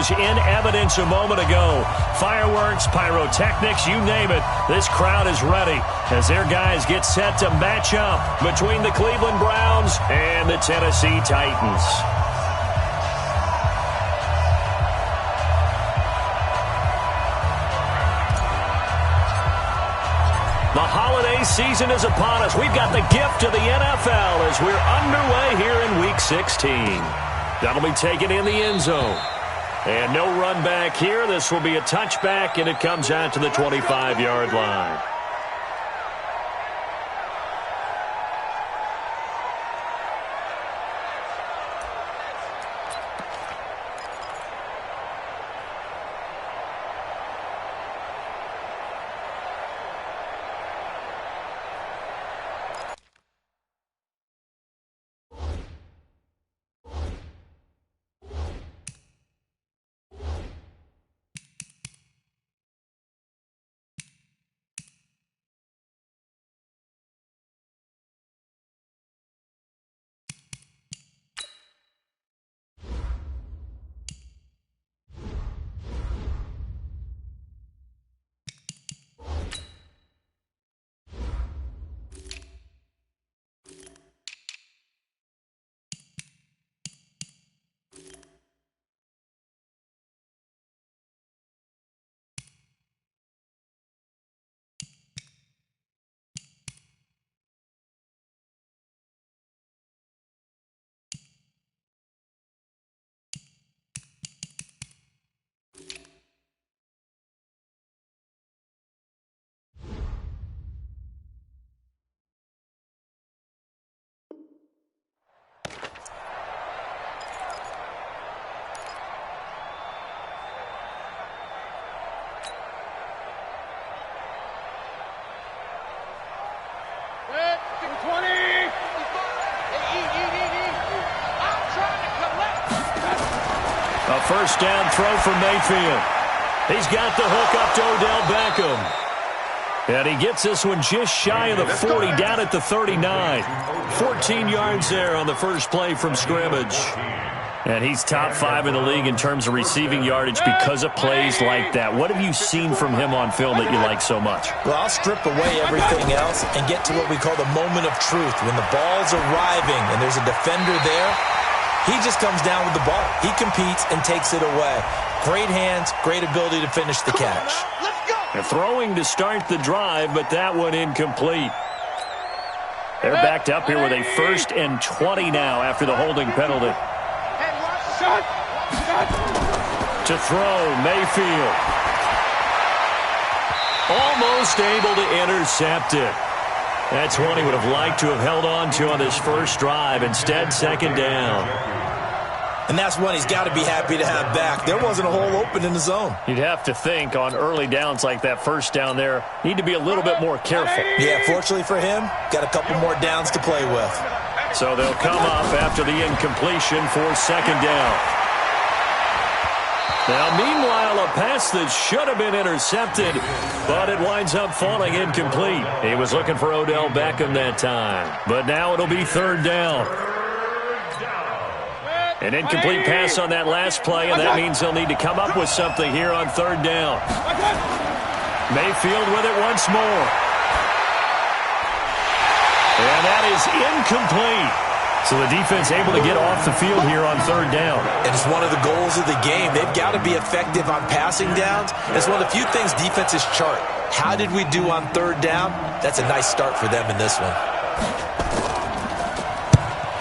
was in evidence a moment ago. Fireworks, pyrotechnics, you name it. This crowd is ready as their guys get set to match up between the Cleveland Browns and the Tennessee Titans. The holiday season is upon us. We've got the gift of the NFL as we're underway here in Week 16. That'll be taken in the end zone. And no run back here. This will be a touchback, and it comes out to the 25-yard line. A first down throw for Mayfield. He's got the hook up to Odell Beckham. And he gets this one just shy of the 40, down at the 39. 14 yards there on the first play from scrimmage. And he's top 5 in the league in terms of receiving yardage because of plays like that. What have you seen from him on film that you like so much? Well, I'll strip away everything else and get to what we call the moment of truth. When the ball's arriving and there's a defender there, he just comes down with the ball. He competes and takes it away. Great hands, great ability to finish the catch. They're throwing to start the drive, but that one incomplete. They're backed up here with a 1st and 20 now after the holding penalty. To throw, Mayfield. Almost able to intercept it. That's one he would have liked to have held on to on his first drive. Instead, second down. And that's one he's got to be happy to have back. There wasn't a hole open in the zone. You'd have to think on early downs like that first down there, need to be a little bit more careful. Yeah, fortunately for him, got a couple more downs to play with. So they'll come up after the incompletion for second down. Now, meanwhile, a pass that should have been intercepted, but it winds up falling incomplete. He was looking for Odell Beckham that time. But now it'll be third down. An incomplete pass on that last play, and that means they'll need to come up with something here on third down. Mayfield with it once more. And that is incomplete. So the defense able to get off the field here on third down. And it's one of the goals of the game. They've got to be effective on passing downs. It's one of the few things defenses chart. How did we do on third down? That's a nice start for them in this one.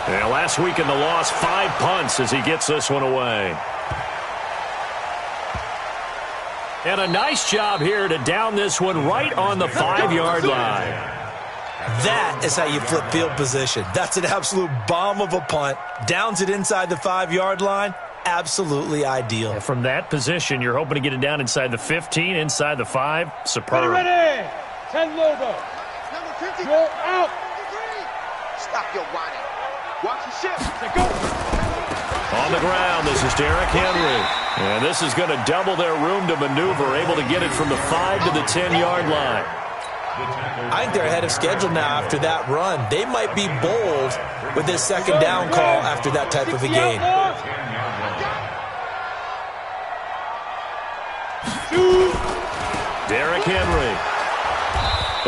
And last week in the loss, 5 punts as he gets this one away. And a nice job here to down this one right on the 5-yard line. That is how you flip field position. That's an absolute bomb of a punt. Downs it inside the 5-yard line. Absolutely ideal. And from that position, you're hoping to get it down inside the 15, inside the 5. Superb. Ready. 10 Lobo. Number 50. Go out. Stop your whining. Watch the shift. Go. On the ground, this is Derrick Henry. And this is going to double their room to maneuver, able to get it from the 5 to the 10-yard line. I think they're ahead of schedule now after that run. They might be bold with this second down call after that type of a game. Derrick Henry.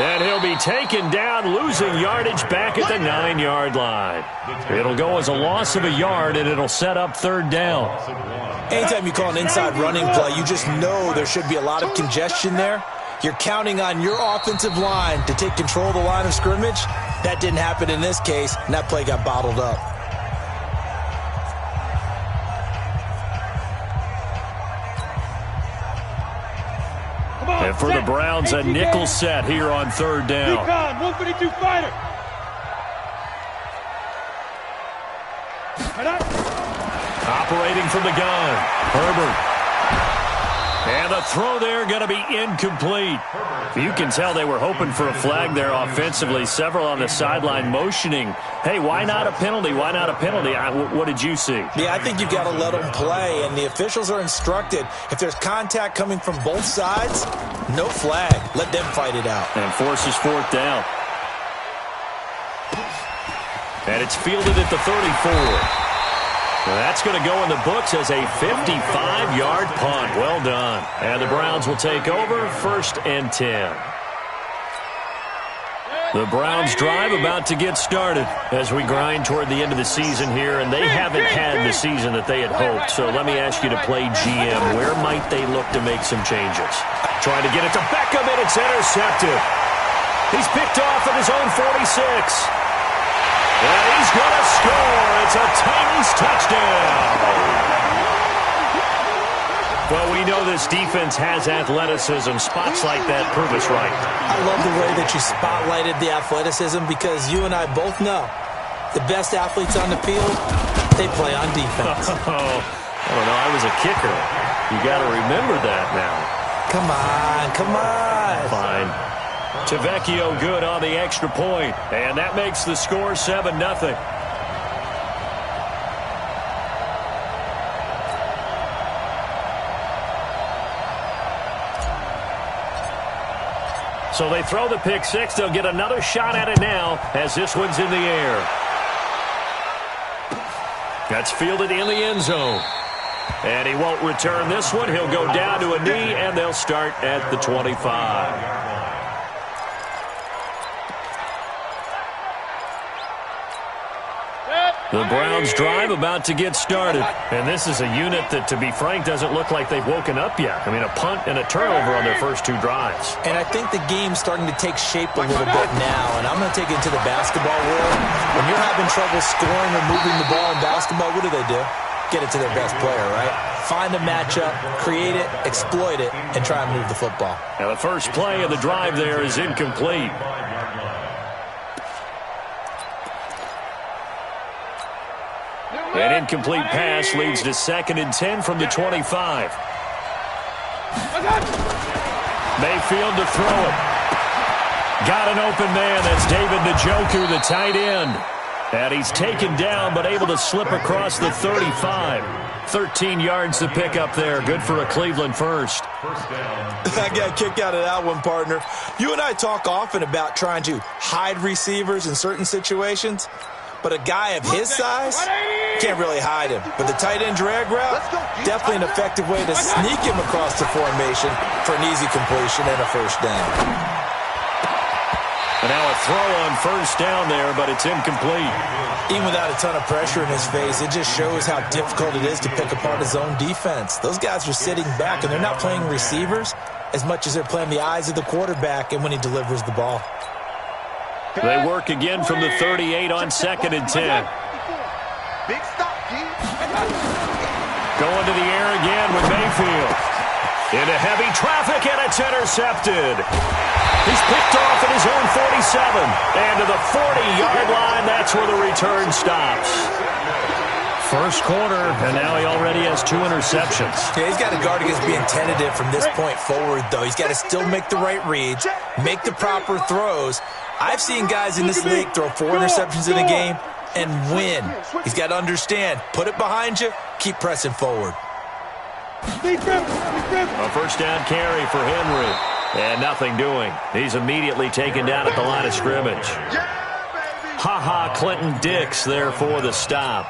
And he'll be taken down, losing yardage back at the 9-yard line. It'll go as a loss of a yard, and it'll set up third down. Anytime you call an inside running play, you just know there should be a lot of congestion there. You're counting on your offensive line to take control of the line of scrimmage. That didn't happen in this case, and that play got bottled up. And for the Browns, a nickel set here on third down. 152 fighter. Operating from the gun, Herbert. And the throw there going to be incomplete. You can tell they were hoping for a flag there offensively. Several on the sideline motioning, hey, why not a penalty? Why not a penalty? What did you see? Yeah, I think you've got to let them play, and the officials are instructed. If there's contact coming from both sides, no flag. Let them fight it out. And forces fourth down. And it's fielded at the 34. Well, that's going to go in the books as a 55-yard punt. Well done. And the Browns will take over, 1st and 10. The Browns drive about to get started as we grind toward the end of the season here, and they haven't had the season that they had hoped. So let me ask you to play GM. Where might they look to make some changes? Trying to get it to Beckham, and it's intercepted. He's picked off at his own 46. And he's going to score. It's a Titans touchdown. Well, we know this defense has athleticism. Spots like that prove us right. I love the way that you spotlighted the athleticism because you and I both know the best athletes on the field, they play on defense. Oh, no, I was a kicker. You got to remember that now. Come on. Fine. Tavecchio good on the extra point, and that makes the score 7-0. So they throw the pick six. They'll get another shot at it now as this one's in the air. That's fielded in the end zone. And he won't return this one. He'll go down to a knee, and they'll start at the 25. The Browns drive about to get started. And this is a unit that, to be frank, doesn't look like they've woken up yet. I mean, a punt and a turnover on their first two drives. And I think the game's starting to take shape a little bit now. And I'm going to take it into the basketball world. When you're having trouble scoring or moving the ball in basketball, what do? Get it to their best player, right? Find a matchup, create it, exploit it, and try and move the football. Now, the first play of the drive there is incomplete. An incomplete pass leads to 2nd and 10 from the 25. Mayfield to throw it. Got an open man. That's David Njoku, the tight end. And he's taken down but able to slip across the 35. 13 yards to pick up there. Good for a Cleveland first. I got a kick out of that one, partner. You and I talk often about trying to hide receivers in certain situations. But a guy of his size can't really hide him. But the tight end drag route, definitely an effective way to sneak him across the formation for an easy completion and a first down. And now a throw on first down there, but it's incomplete. Even without a ton of pressure in his face, it just shows how difficult it is to pick apart his own defense. Those guys are sitting back, and they're not playing receivers as much as they're playing the eyes of the quarterback and when he delivers the ball. They work again from the 38 on 2nd and 10. Big stop, G. Going to the air again with Mayfield. Into heavy traffic, and it's intercepted. He's picked off at his own 47. And to the 40-yard line, that's where the return stops. First quarter, and now he already has 2 interceptions. Yeah, he's got to guard against being tentative from this point forward, though. He's got to still make the right reads, make the proper throws. I've seen guys in this league throw 4 interceptions in a game and win. He's got to understand, put it behind you, keep pressing forward. A first down carry for Henry. And nothing doing. He's immediately taken down at the line of scrimmage. Clinton Dix there for the stop.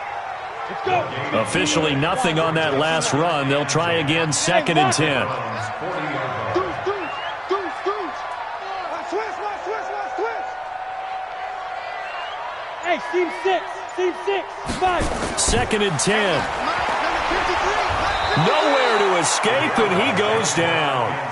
Officially nothing on that last run. They'll try again 2nd and 10. Team 6. Team 6. 5. 2nd and 10. Nowhere to escape, and he goes down.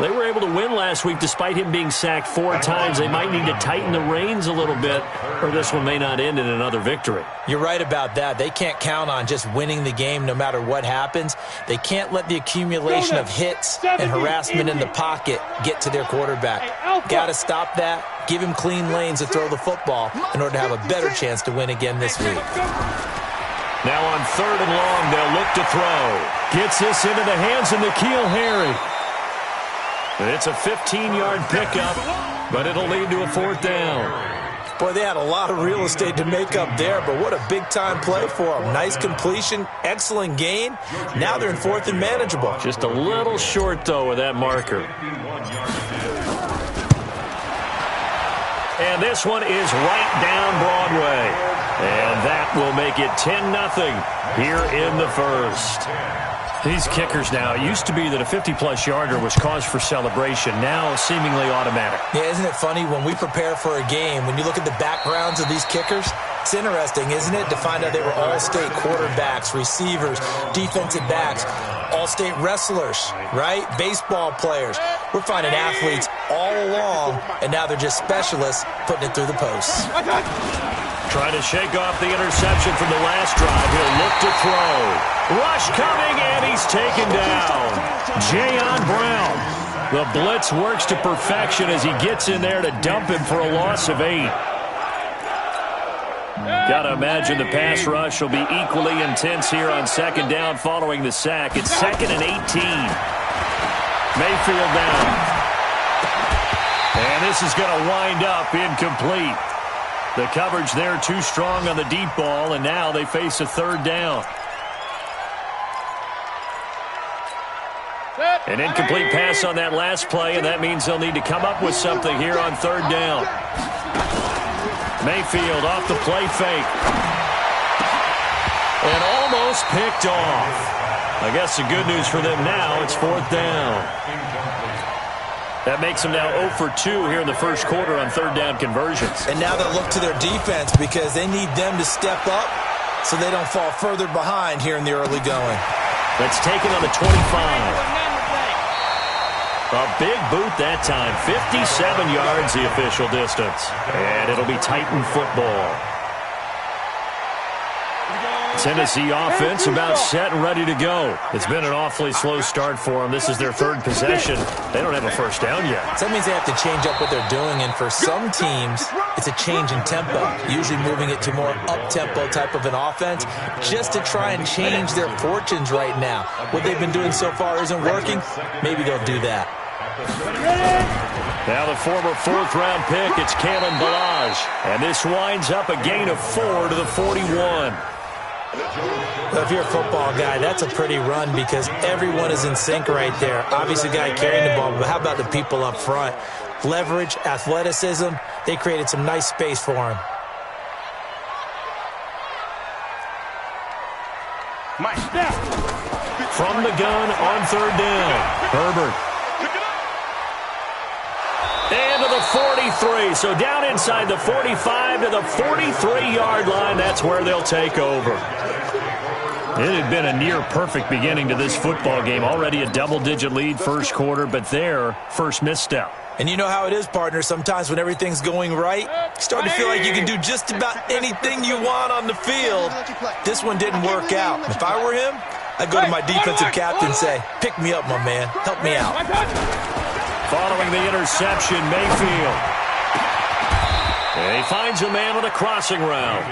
They were able to win last week despite him being sacked 4 times. They might need to tighten the reins a little bit, or this one may not end in another victory. You're right about that. They can't count on just winning the game no matter what happens. They can't let the accumulation of hits and harassment in the pocket get to their quarterback. Got to stop that. Give him clean lanes to throw the football in order to have a better chance to win again this week. Now on 3rd and long, they'll look to throw. Gets this into the hands of N'Keal Harry. It's a 15-yard pickup, but it'll lead to a 4th down. Boy, they had a lot of real estate to make up there, but what a big-time play for them. Nice completion, excellent gain. Now they're in 4th and manageable. Just a little short, though, of that marker. And this one is right down Broadway. And that will make it 10-0 here in the first. These kickers now, it used to be that a 50-plus yarder was cause for celebration. Now seemingly automatic. Yeah, isn't it funny when we prepare for a game, when you look at the backgrounds of these kickers, it's interesting, isn't it, to find out they were all-state quarterbacks, receivers, defensive backs, all-state wrestlers, right? Baseball players. We're finding athletes all along, and now they're just specialists putting it through the posts. Trying to shake off the interception from the last drive. He'll look to throw. Rush coming, and he's taken down. Jayon Brown. The blitz works to perfection as he gets in there to dump him for a loss of 8. Got to imagine the pass rush will be equally intense here on 2nd down following the sack. It's 2nd and 18. Mayfield down. And this is going to wind up incomplete. The coverage there too strong on the deep ball, and now they face a 3rd down. An incomplete pass on that last play, and that means they'll need to come up with something here on 3rd down. Mayfield off the play fake. And almost picked off. I guess the good news for them now, it's 4th down. That makes them now 0 for 2 here in the first quarter on 3rd down conversions. And now they'll look to their defense because they need them to step up so they don't fall further behind here in the early going. That's taken on the 25. A big boot that time. 57 yards the official distance. And it'll be Titan football. Tennessee offense about set and ready to go. It's been an awfully slow start for them. This is their 3rd possession. They don't have a first down yet. So that means they have to change up what they're doing, and for some teams, it's a change in tempo, usually moving it to more up-tempo type of an offense just to try and change their fortunes right now. What they've been doing so far isn't working. Maybe they'll do that. Now the former 4th-round pick, it's Kalen Ballage. And this winds up a gain of 4 to the 41. Well, if you're a football guy, that's a pretty run because everyone is in sync right there. Obviously, the guy carrying the ball, but how about the people up front? Leverage, athleticism, they created some nice space for him. From the gun on 3rd down, Herbert. And to the 43, so down inside the 45 to the 43-yard line. That's where they'll take over. It had been a near-perfect beginning to this football game. Already a double-digit lead first quarter, but their first misstep. And you know how it is, partner. Sometimes when everything's going right, you start to feel like you can do just about anything you want on the field. This one didn't work out. If I were him, I'd go to my defensive captain and say, pick me up, my man. Help me out. Following the interception, Mayfield. And he finds a man on a crossing route.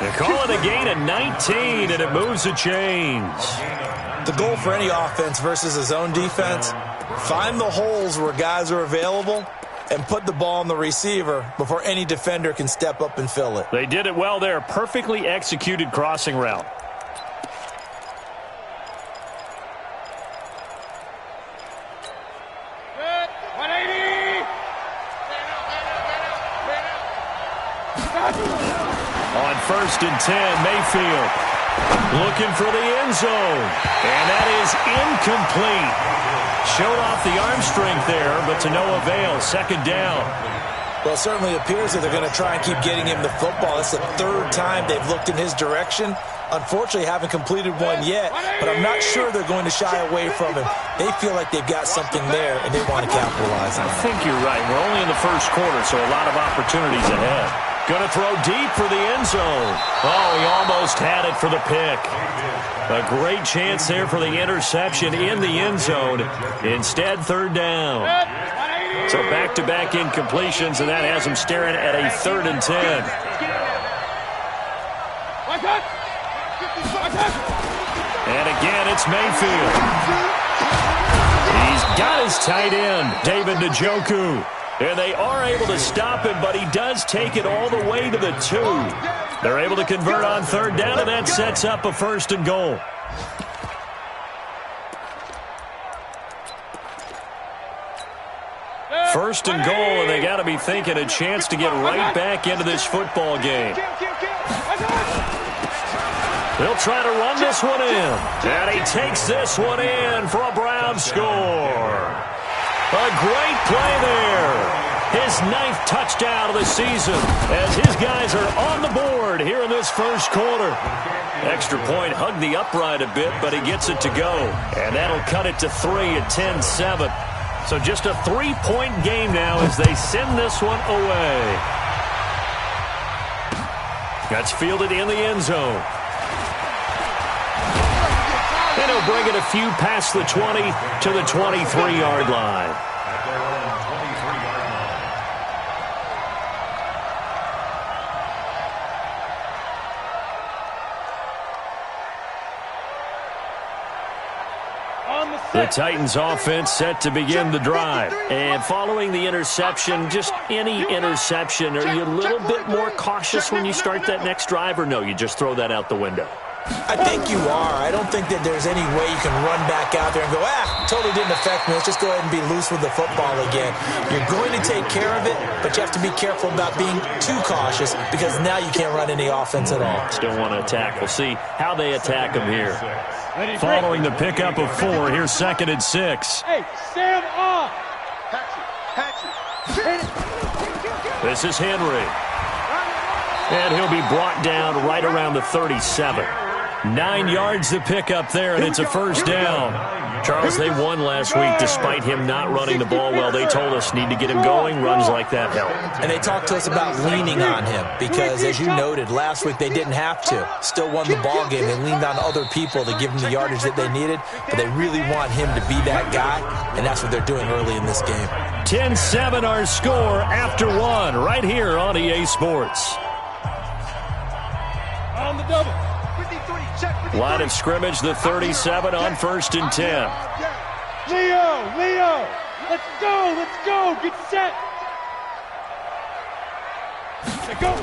They call it a gain of 19, and it moves the chains. The goal for any offense versus his own defense, find the holes where guys are available and put the ball on the receiver before any defender can step up and fill it. They did it well there. Perfectly executed crossing route. On 1st and 10, Mayfield looking for the end zone. And that is incomplete. Showed off the arm strength there, but to no avail. 2nd down. Well, it certainly appears that they're going to try and keep getting him the football. That's the third time they've looked in his direction. Unfortunately, haven't completed one yet, but I'm not sure they're going to shy away from him. They feel like they've got something there, and they want to capitalize on it. I think you're right. We're only in the first quarter, so a lot of opportunities ahead. Going to throw deep for the end zone. Oh, he almost had it for the pick. A great chance there for the interception in the end zone. Instead, third down. So back-to-back incompletions, and that has him staring at a 3rd and 10. And again, it's Mayfield. He's got his tight end, David Njoku. And they are able to stop him, but he does take it all the way to the 2. They're able to convert on 3rd down, and that sets up a 1st and goal. First and goal, and they got to be thinking a chance to get right back into this football game. They'll try to run this one in. And he takes this one in for a Browns score. A great play there. His 9th touchdown of the season as his guys are on the board here in this first quarter. Extra point hugged the upright a bit, but he gets it to go. And that'll cut it to 3 at 10-7. So just a 3-point game now as they send this one away. That's fielded in the end zone. And he'll bring it a few past the 20 to the 23-yard line. The Titans offense set to begin the drive. And following the interception, just any interception, are you a little bit more cautious when you start that next drive, or no, you just throw that out the window? I think you are. I don't think that there's any way you can run back out there and go, totally didn't affect me. Let's just go ahead and be loose with the football again. You're going to take care of it, but you have to be careful about being too cautious because now you can't run any offense at all. Still want to attack. We'll see how they attack them here. Following the pickup of 4, here's 2nd and 6. Hey, stand off. This is Henry. And he'll be brought down right around the 37. 9 yards to pick up there, and it's a 1st down. Charles, they won last week despite him not running the ball well. They told us need to get him going. Runs like that help. And they talked to us about leaning on him because, as you noted, last week they didn't have to. Still won the ball game. They leaned on other people to give them the yardage that they needed, but they really want him to be that guy, and that's what they're doing early in this game. 10-7 our score after 1 right here on EA Sports. On the double. Line of scrimmage, the 37 on 1st and 10. Leo, let's go, get set. Go.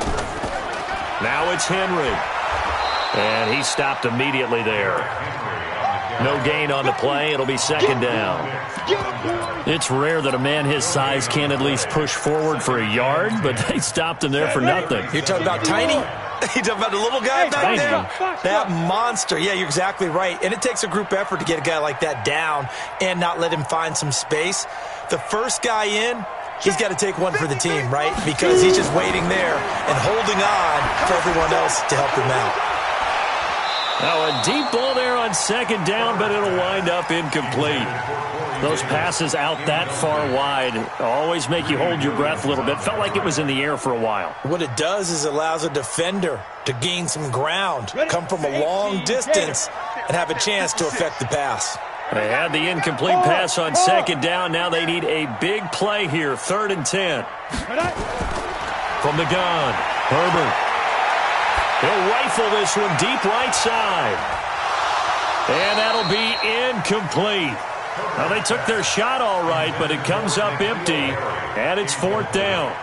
Now it's Henry. And he stopped immediately there. No gain on the play, it'll be 2nd down. It's rare that a man his size can't at least push forward for a yard, but they stopped him there for nothing. You're talking about tiny? You're talking about the little guy back there? That monster. Yeah, you're exactly right. And it takes a group effort to get a guy like that down and not let him find some space. The first guy in, he's got to take one for the team, right? Because he's just waiting there and holding on for everyone else to help him out. Now a deep ball there on 2nd down, but it'll wind up incomplete. Those passes out that far wide always make you hold your breath a little bit. Felt like it was in the air for a while. What it does is allows a defender to gain some ground, come from a long distance, and have a chance to affect the pass. They had the incomplete pass on 2nd down. Now they need a big play here, 3rd and 10. From the gun, Herbert. He'll rifle this one deep right side. And that'll be incomplete. Well, they took their shot all right, but it comes up empty, and it's 4th down.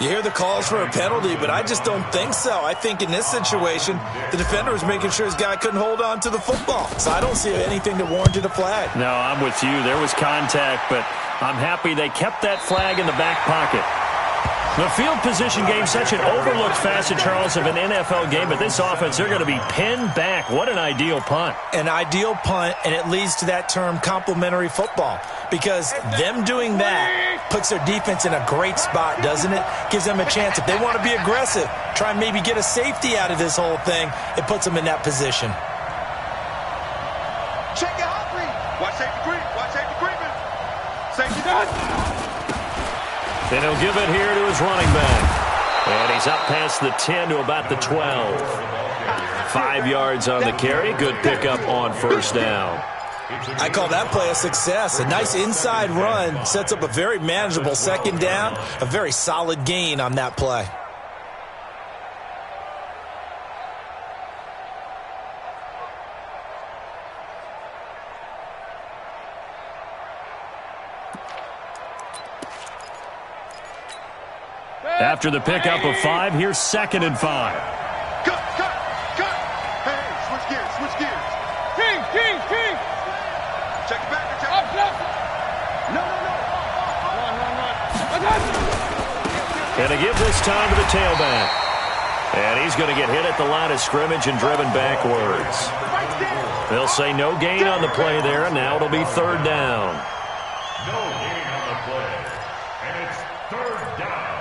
You hear the calls for a penalty, but I just don't think so. I think in this situation, the defender was making sure his guy couldn't hold on to the football. So I don't see anything that warranted a flag. No, I'm with you. There was contact, but I'm happy they kept that flag in the back pocket. The field position game, such an overlooked facet, Charles, of an NFL game, but this offense, they're going to be pinned back. What an ideal punt. An ideal punt, and it leads to that term complimentary football, because them doing that puts their defense in a great spot, doesn't it? Gives them a chance. If they want to be aggressive, try and maybe get a safety out of this whole thing, it puts them in that position. Check it out, Green. Watch safety Green. Watch safety Green. Safety done. Then he'll give it here to his running back. And he's up past the 10 to about the 12. 5 yards on the carry. Good pickup on first down. I call that play a success. A nice inside run sets up a very manageable second down. A very solid gain on that play. After the pickup of 5, here's 2nd and 5. Cut. Hey, switch gears. King. Check it back. Check Up, it. left. No. Run. And to give this time to the tailback. And he's going to get hit at the line of scrimmage and driven backwards. Right there. They'll say no gain on the play there, and now it'll be 3rd down. No gain on the play. And it's 3rd down.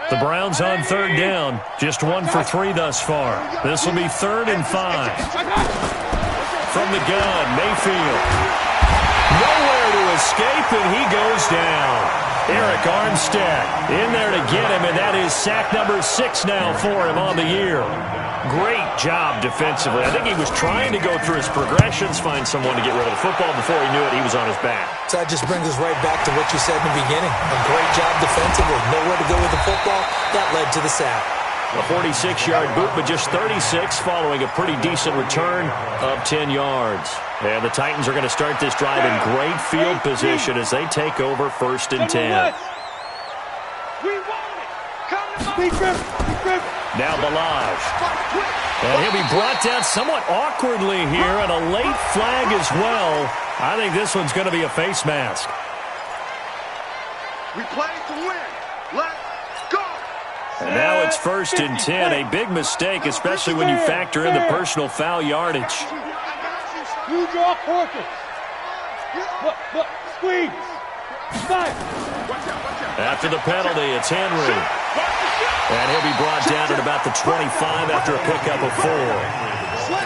The Browns on 3rd down. Just 1 for 3 thus far. This will be 3rd and 5. From the gun, Mayfield. Nowhere to escape, and he goes down. Eric Armstead in there to get him, and that is sack number 6 now for him on the year. Great job defensively. I think he was trying to go through his progressions, find someone to get rid of the football. Before he knew it, he was on his back. So that just brings us right back to what you said in the beginning. A great job defensively. Nowhere to go with the football. That led to the sack. A 46-yard boot, but just 36 following a pretty decent return of 10 yards. And the Titans are going to start this drive in great field position as they take over 1st and 10. We want it. Come on. Now Balaj. And he'll be brought down somewhat awkwardly here, and a late flag as well. I think this one's going to be a face mask. We play to win. Let's go. And now it's 1st and 10. A big mistake, especially when you factor in the personal foul yardage. You draw focus. Look, squeeze. Five. After the penalty, it's Henry. And he'll be brought down at about the 25 after a pickup of 4.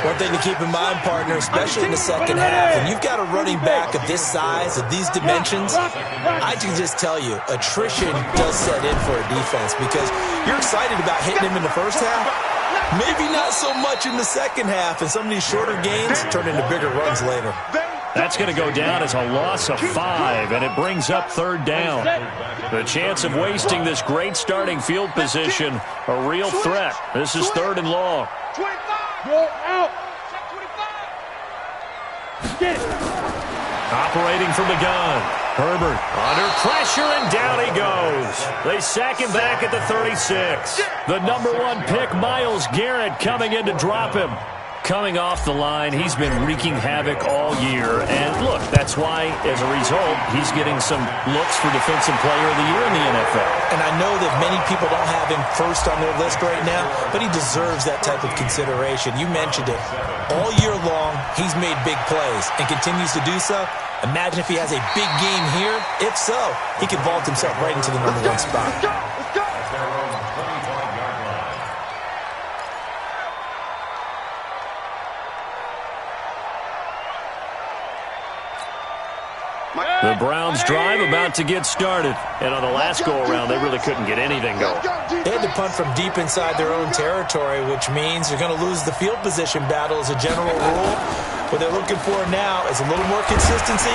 One thing to keep in mind, partner, especially in the second half, when you've got a running back of this size, of these dimensions, I can just tell you, attrition does set in for a defense because you're excited about hitting him in the first half. Maybe not so much in the second half, and some of these shorter gains turn into bigger runs later. That's going to go down as a loss of 5, and it brings up 3rd down. The chance of wasting this great starting field position, a real threat. This is 3rd and long. 25. Go out. 25. Get it. Operating from the gun. Herbert under pressure, and down he goes. They sack him back at the 36. The number 1 pick, Myles Garrett, coming in to drop him. Coming off the line, he's been wreaking havoc all year. And look, that's why, as a result, he's getting some looks for Defensive Player of the Year in the NFL. And I know that many people don't have him first on their list right now, but he deserves that type of consideration. You mentioned it. All year long, he's made big plays and continues to do so. Imagine if he has a big game here. If so, he could vault himself right into the #1 spot. At their own 25-yard line. The Browns drive about to get started. And on the last go-around, they really couldn't get anything going. They had to punt from deep inside their own territory, which means they're going to lose the field position battle as a general rule. What they're looking for now is a little more consistency,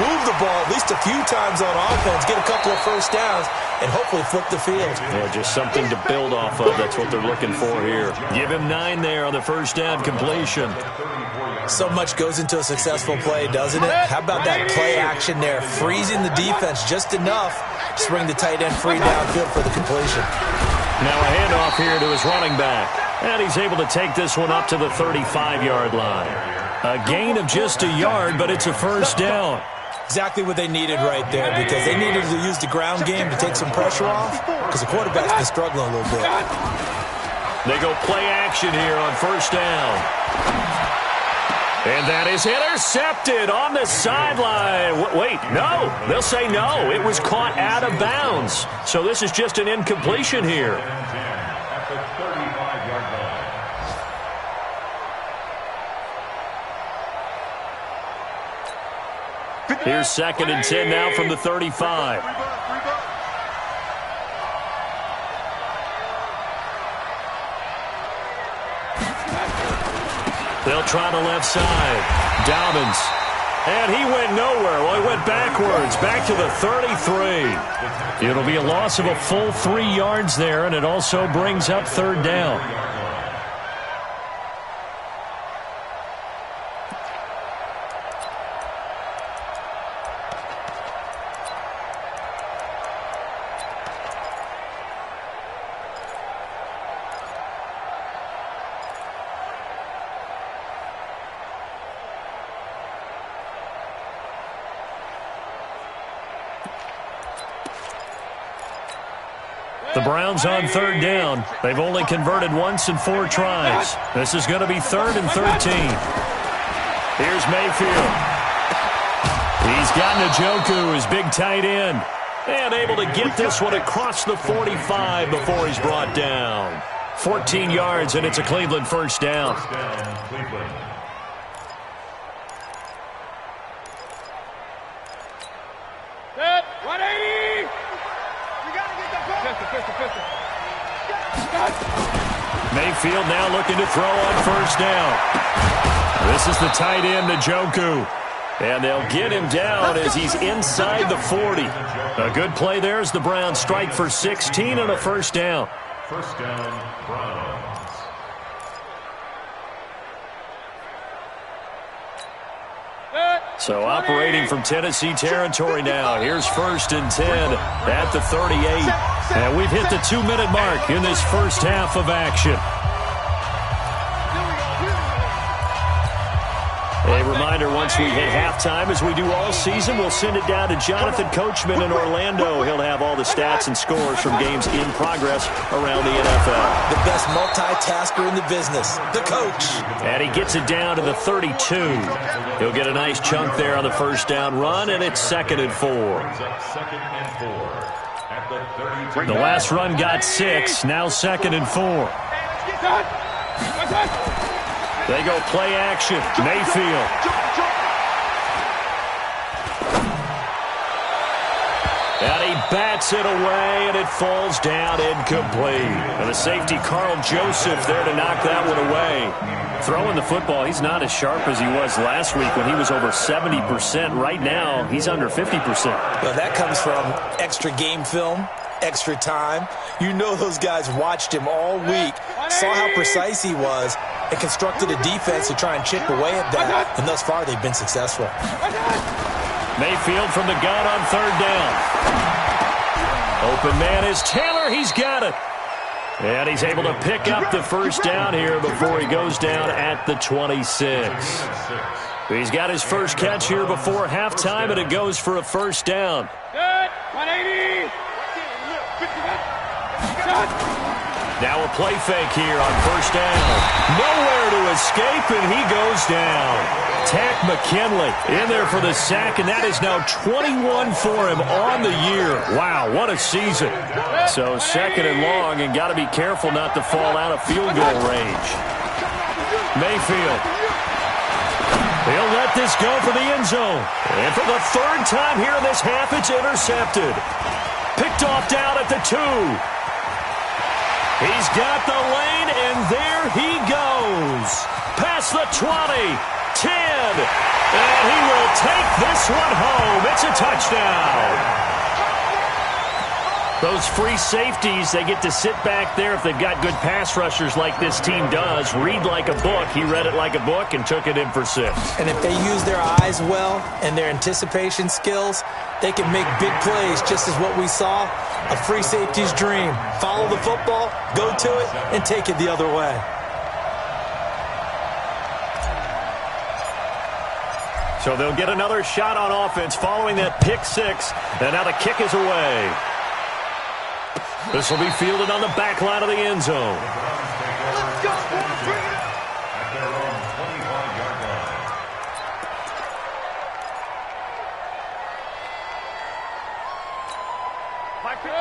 move the ball at least a few times on offense, get a couple of first downs, and hopefully flip the field. Yeah, just something to build off of. That's what they're looking for here. Give him 9 there on the first down completion. So much goes into a successful play, doesn't it? How about that play action there, freezing the defense just enough to bring the tight end free downfield for the completion. Now a handoff here to his running back. And he's able to take this one up to the 35-yard line. A gain of just a yard, but it's a first down. Exactly what they needed right there, because they needed to use the ground game to take some pressure off, because the quarterback's been struggling a little bit. They go play action here on first down. And that is intercepted on the sideline. Wait, no. They'll say no. It was caught out of bounds. So this is just an incompletion here. At the 35-yard line. Here's 2nd and 10 now from the 35. They'll try the left side. Dobbins. And he went nowhere. Well, he went backwards, back to the 33. It'll be a loss of a full 3 yards there, and it also brings up 3rd down. The Browns on 3rd down. They've only converted once in 4 tries. This is going to be 3rd and 13. Here's Mayfield. He's got Njoku, his big tight end. And able to get this one across the 45 before he's brought down. 14 yards, and it's a Cleveland first down. First down, Cleveland. Set. 180. Pistol. Mayfield now looking to throw on first down. This is the tight end, Njoku. And they'll get him down as he's inside the 40. A good play there as the Browns strike for 16 and a first down. First down, Browns. So operating from Tennessee territory now. Here's 1st and 10 at the 38. And we've hit the 2-minute mark in this first half of action. A reminder, once we hit halftime, as we do all season, we'll send it down to Jonathan Coachman in Orlando. He'll have all the stats and scores from games in progress around the NFL. The best multitasker in the business, the coach. And he gets it down to the 32. He'll get a nice chunk there on the first down run, and it's 2nd and 4. Second and 4 at the 32. The last run got 6, now 2nd and 4. They go play action. Mayfield. And he bats it away, and it falls down incomplete. And the safety, Carl Joseph, there to knock that one away. Throwing the football, he's not as sharp as he was last week when he was over 70%. Right now, he's under 50%. Well, that comes from extra game film, extra time. You know those guys watched him all week, saw how precise he was, and constructed a defense to try and chip away at that. And thus far, they've been successful. Mayfield from the gun on 3rd down. Open man is Taylor. He's got it. And he's able to pick up the first down here before he goes down at the 26. He's got his first catch here before halftime, and it goes for a first down. Good. 180. Now a play fake here on first down. Nowhere to escape, and he goes down. Tack McKinley in there for the sack, and that is now 21 for him on the year. Wow, what a season. So second and long, and got to be careful not to fall out of field goal range. Mayfield. He'll let this go for the end zone. And for the third time here in this half, it's intercepted. Picked off down at the 2. He's got the lane, and there he goes. Past the 20, 10, and he will take this one home. It's a touchdown. Those free safeties, they get to sit back there if they've got good pass rushers like this team does. Read like a book. He read it like a book and took it in for 6. And if they use their eyes well and their anticipation skills, they can make big plays, just as what we saw. A free safety's dream. Follow the football, go to it, and take it the other way. So they'll get another shot on offense following that pick 6. And now the kick is away. This will be fielded on the back line of the end zone. Let's go, boys. Bring it up. At their own 25-yard line.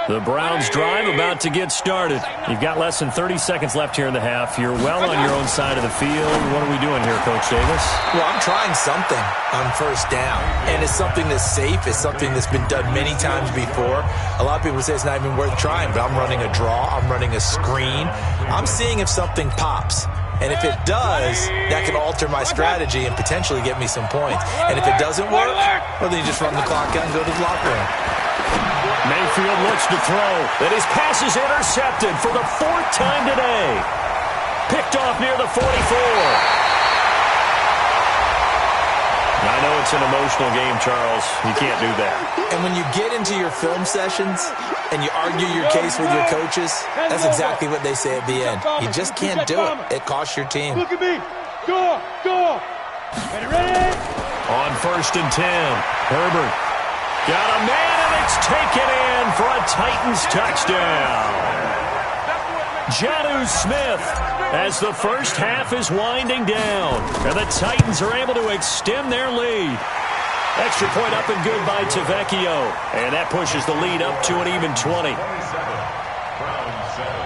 The Browns drive about to get started. You've got less than 30 seconds left here in the half. You're well on your own side of the field. What are we doing here, Coach Davis? Well, I'm trying something on first down, and it's something that's safe. It's something that's been done many times before. A lot of people say it's not even worth trying, but I'm running a draw. I'm running a screen. I'm seeing if something pops. And if it does, that can alter my strategy and potentially get me some points. And if it doesn't work, well, then you just run the clock out and go to the locker room. Mayfield looks to throw, and his pass is intercepted for the 4th time today. Picked off near the 44. I know it's an emotional game, Charles. You can't do that. And when you get into your film sessions and you argue your case with your coaches, that's exactly what they say at the end. You just can't do it. It costs your team. Look at me. Go. Go. Ready. On 1st and 10, Herbert got a man, and it's taken in for a Titans touchdown. Jonnu Smith, as the first half is winding down, and the Titans are able to extend their lead. Extra point up and good by Tavecchio, and that pushes the lead up to an even 20. Browns 7.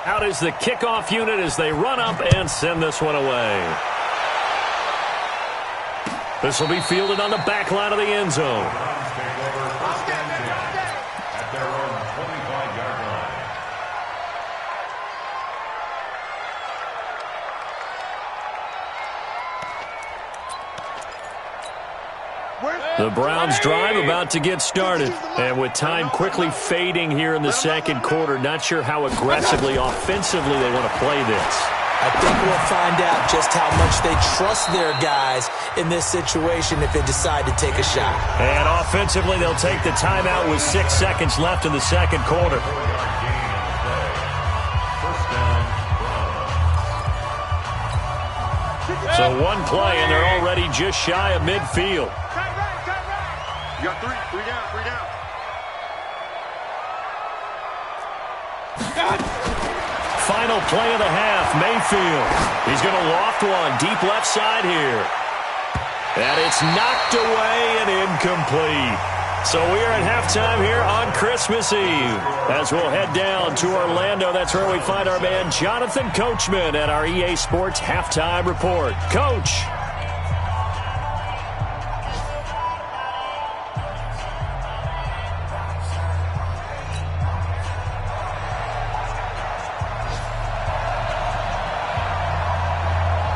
Out is the kickoff unit as they run up and send this one away. This will be fielded on the back line of the end zone. Browns take over first and 10 at their own 25-yard line. The Browns drive about to get started. And with time quickly fading here in the second quarter, not sure how aggressively, offensively they want to play this. I think we'll find out just how much they trust their guys in this situation if they decide to take a shot. And offensively, they'll take the timeout with 6 seconds left in the second quarter. So one play, and they're already just shy of midfield. You got 3 down, 3 down. Final play of the half, Mayfield. He's going to loft one deep left side here. And it's knocked away and incomplete. So we are at halftime here on Christmas Eve. As we'll head down to Orlando, that's where we find our man Jonathan Coachman at our EA Sports Halftime Report. Coach.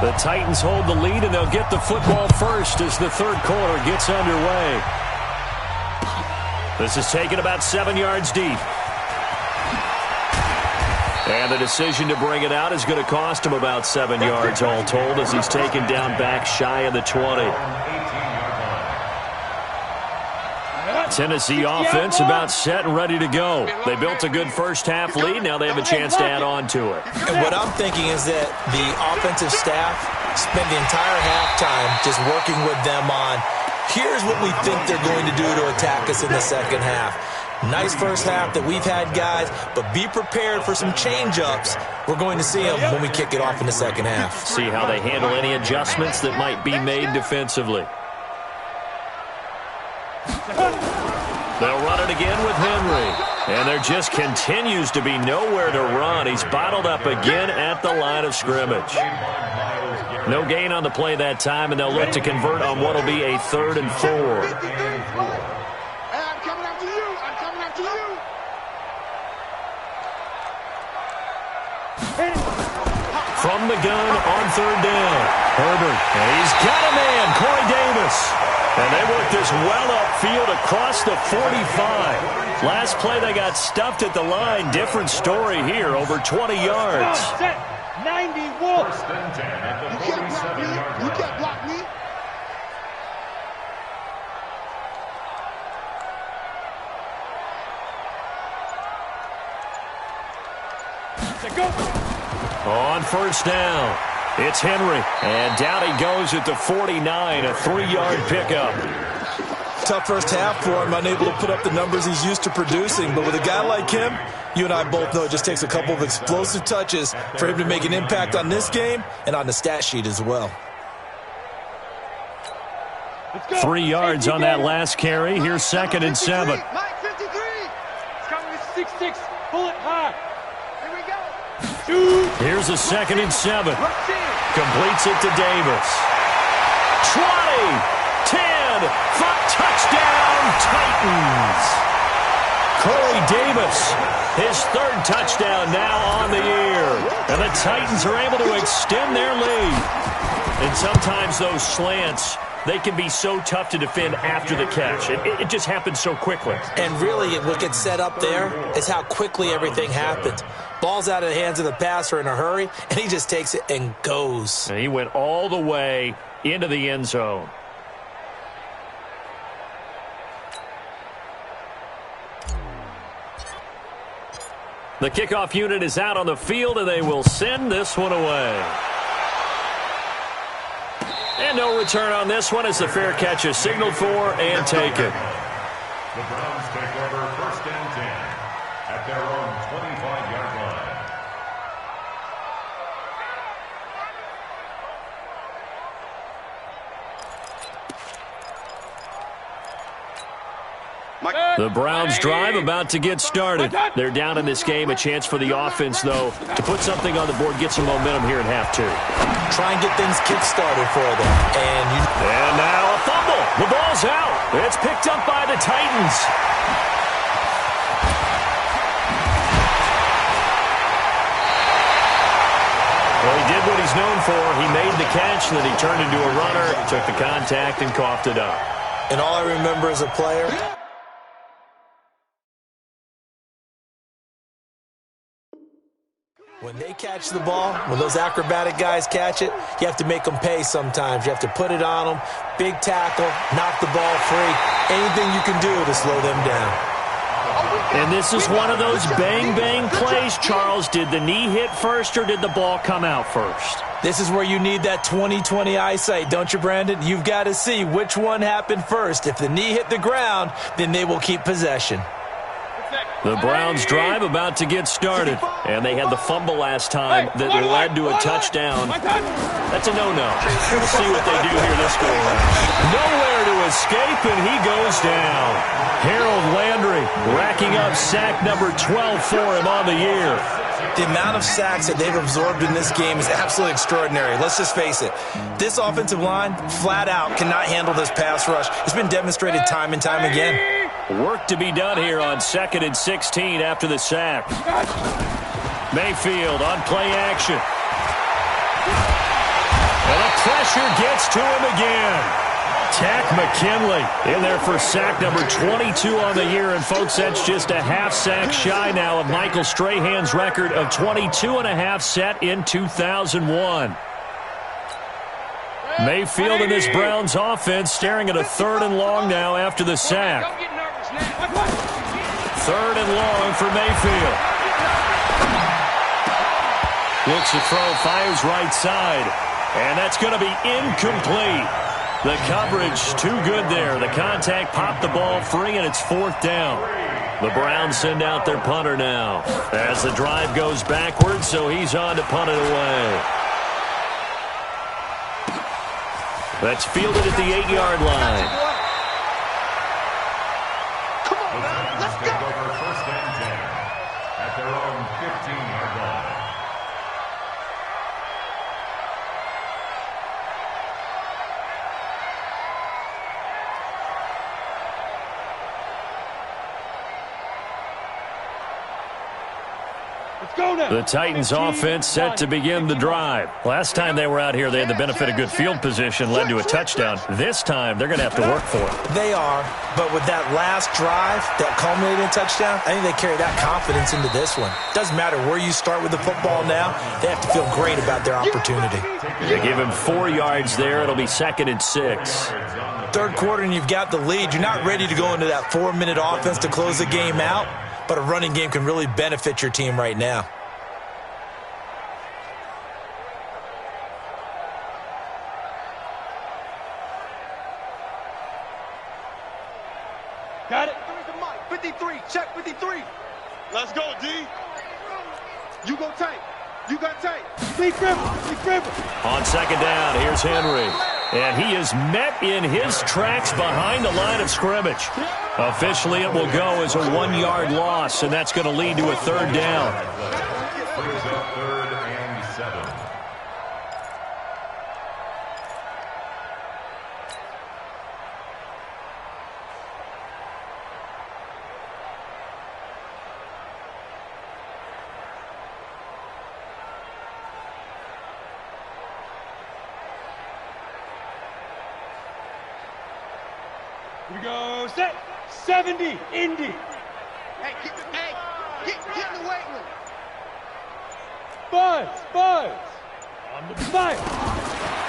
The Titans hold the lead, and they'll get the football first as the third quarter gets underway. This is taken about 7 yards deep. And the decision to bring it out is going to cost him about 7 yards all told as he's taken down back shy of the 20. Tennessee offense about set and ready to go. They built a good first-half lead. Now they have a chance to add on to it. And what I'm thinking is that the offensive staff spent the entire halftime just working with them on, here's what we think they're going to do to attack us in the second half. Nice first half that we've had, guys, but be prepared for some change-ups. We're going to see them when we kick it off in the second half. See how they handle any adjustments that might be made defensively. They'll run it again with Henry. And there just continues to be nowhere to run. He's bottled up again at the line of scrimmage. No gain on the play that time, and they'll look to convert on what will be a 3rd and 4. From the gun on 3rd down. Herbert, and he's got a man, Corey Davis. And they work this well upfield across the 45. Last play they got stuffed at the line. Different story here, over 20 yards. 90 Wolves. You can't block me. On 1st down, it's Henry. And down he goes at the 49, a 3-yard pickup. Tough first half for him, unable to put up the numbers he's used to producing. But with a guy like him, you and I both know it just takes a couple of explosive touches for him to make an impact on this game and on the stat sheet as well. 3 yards on that last carry. Here's 2nd and 7. Mike 53. It's coming to 6-6. Pull it high. Here we go. Shoot. Here's a 2nd and 7. Completes it to Davis. 20. 10. Touchdown, Titans. Corey Davis, his 3rd touchdown now on the year. And the Titans are able to extend their lead. And sometimes those slants, they can be so tough to defend after the catch. It just happens so quickly. And really, what gets set up there is how quickly everything happens. Ball's out of the hands of the passer in a hurry, and he just takes it and goes. And he went all the way into the end zone. The kickoff unit is out on the field, and they will send this one away. And no return on this one as the fair catch is signaled for and taken. The Browns take over 1st and 10 at their own 25-yard line. The Browns drive about to get started. They're down in this game. A chance for the offense, though, to put something on the board, get some momentum here in half 2. Try and get things kick-started for them. And now a fumble. The ball's out. It's picked up by the Titans. Well, he did what he's known for. He made the catch, and then he turned into a runner, took the contact, and coughed it up. And all I remember as a player, when they catch the ball, when those acrobatic guys catch it, you have to make them pay sometimes. You have to put it on them, big tackle, knock the ball free, anything you can do to slow them down. And this is one of those bang-bang plays, Charles. Did the knee hit first or did the ball come out first? This is where you need that 20/20 eyesight, don't you, Brandon? You've got to see which one happened first. If the knee hit the ground, then they will keep possession. The Browns drive about to get started. And they had the fumble last time that led to a touchdown. That's a no-no. We'll see what they do here this go-around. Nowhere to escape, and he goes down. Harold Landry racking up sack number 12 for him on the year. The amount of sacks that they've absorbed in this game is absolutely extraordinary. Let's just face it. This offensive line, flat out, cannot handle this pass rush. It's been demonstrated time and time again. Work to be done here on 2nd and 16 after the sack. Mayfield on play action. And the pressure gets to him again. Tack McKinley in there for sack number 22 on the year. And, folks, that's just a half sack shy now of Michael Strahan's record of 22.5 set in 2001. Mayfield and this Browns offense staring at a 3rd and long now after the sack. Third and long for Mayfield. Looks to throw, fires right side. And that's going to be incomplete. The coverage too good there. The contact popped the ball free, and it's fourth down. The Browns send out their punter now as the drive goes backwards, so he's on to punt it away. That's fielded at the 8-yard line. Come on, man. Let's go. Take over first and 10 at their own 15-yard line. The Titans offense set to begin the drive. Last time they were out here, they had the benefit of good field position, led to a touchdown. This time, they're going to have to work for it. They are, but with that last drive, that culminating touchdown, I think they carry that confidence into this one. Doesn't matter where you start with the football now, they have to feel great about their opportunity. They give him 4 yards there. It'll be 2nd and 6. Third quarter and you've got the lead. You're not ready to go into that 4-minute offense to close the game out, but a running game can really benefit your team right now. Got it. 53, check 53. Let's go, D. You go tight. You got tight. Big dribble. On second down, here's Henry. And he is met in his tracks behind the line of scrimmage. Officially, it will go as a 1-yard loss, and that's going to lead to a third down. Brings up 3rd and 7. Here we go. Set. 70. Indy. Hey, get in the weight room. Buzz. On the fire.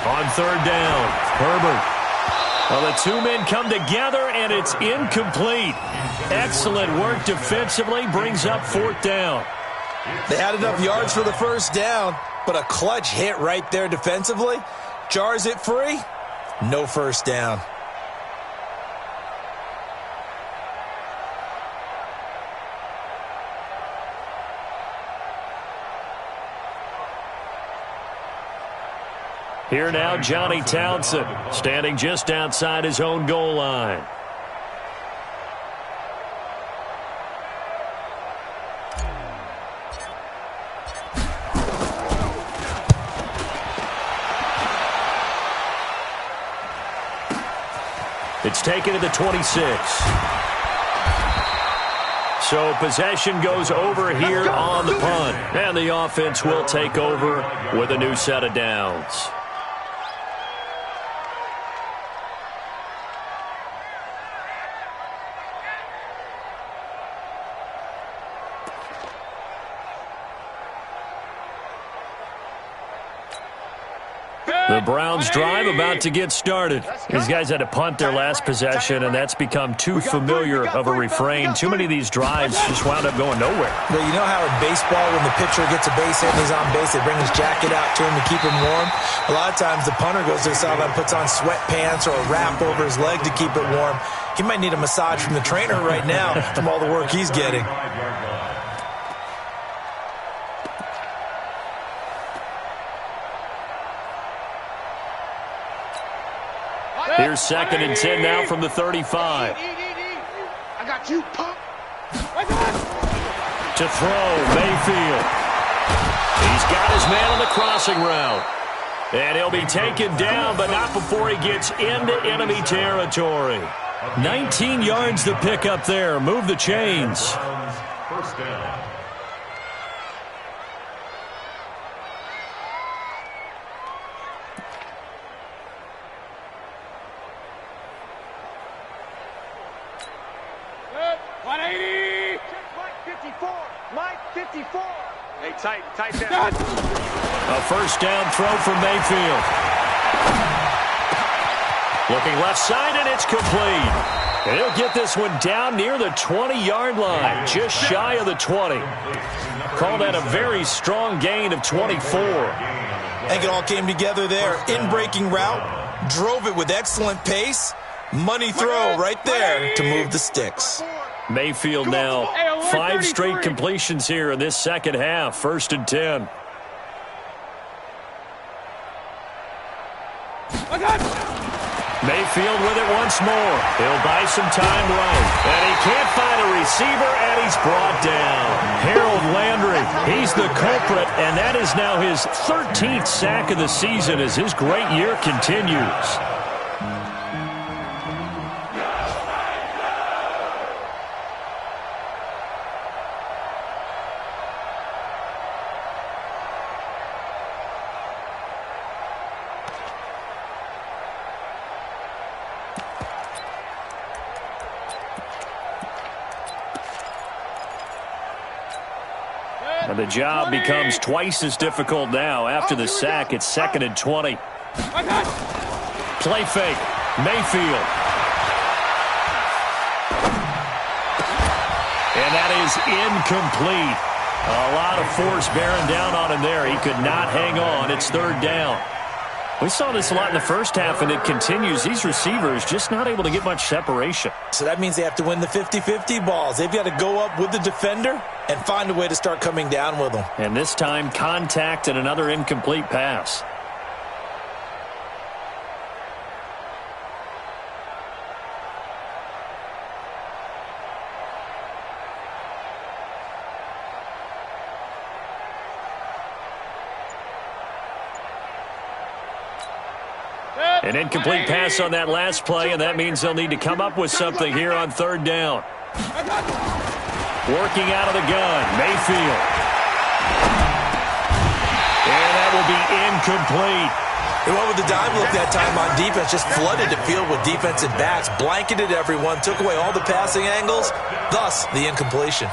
On third down, Herbert. Well, the two men come together, and it's incomplete. Excellent work defensively, brings up 4th down. They had enough yards for the first down, but a clutch hit right there defensively. Jars it free. No first down. Here now, Johnny Townsend, standing just outside his own goal line. It's taken to the 26. So possession goes over here on the punt. And the offense will take over with a new set of downs. The Browns drive about to get started. These guys had to punt their last possession, and that's become too familiar of a refrain. Too many of these drives just wound up going nowhere. Well, you know how in baseball when the pitcher gets a base hit and he's on base, they bring his jacket out to him to keep him warm? A lot of times the punter goes to the sideline, puts on sweatpants or a wrap over his leg to keep it warm. He might need a massage from the trainer right now from all the work he's getting. Here's 2nd and 10 now from the 35. I got you, punk. To throw, Mayfield. He's got his man on the crossing route. And he'll be taken down, but not before he gets into enemy territory. 19 yards to pick up there. Move the chains. First down. Hey, tight down. A first down throw from Mayfield. Looking left side, and it's complete. And he'll get this one down near the 20-yard line, just shy of the 20. Call that a very strong gain of 24. I think it all came together there. In-breaking route, drove it with excellent pace. Money throw right there to move the sticks. Mayfield now 5 straight completions here in this second half. 1st and 10. Mayfield with it once more. He'll buy some time right. And he can't find a receiver, and he's brought down. Harold Landry, he's the culprit, and that is now his 13th sack of the season as his great year continues. And the job becomes twice as difficult now. After the sack, it's 2nd and 20. Play fake. Mayfield. And that is incomplete. A lot of force bearing down on him there. He could not hang on. It's 3rd down. We saw this a lot in the first half, and it continues. These receivers just not able to get much separation. So that means they have to win the 50-50 balls. They've got to go up with the defender and find a way to start coming down with them. And this time, contact and another incomplete pass. An incomplete pass on that last play, and that means they'll need to come up with something here on 3rd down. Working out of the gun, Mayfield. And that will be incomplete. They went with the dime look that time on defense, just flooded the field with defensive backs, blanketed everyone, took away all the passing angles, thus the incompletion.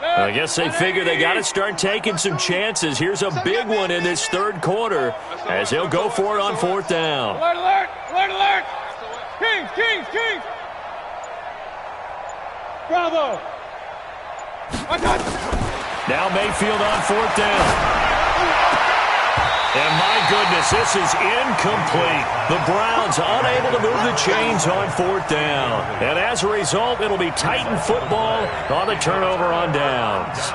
I guess they figure they got to start taking some chances. Here's a big one in this 3rd quarter as he'll go for it on 4th down. Alert, alert, alert, alert. Kings, Kings, Kings. Bravo. Now Mayfield on 4th down. And my goodness, this is incomplete. The Browns unable to move the chains on 4th down. And as a result, it'll be Titan football on the turnover on downs.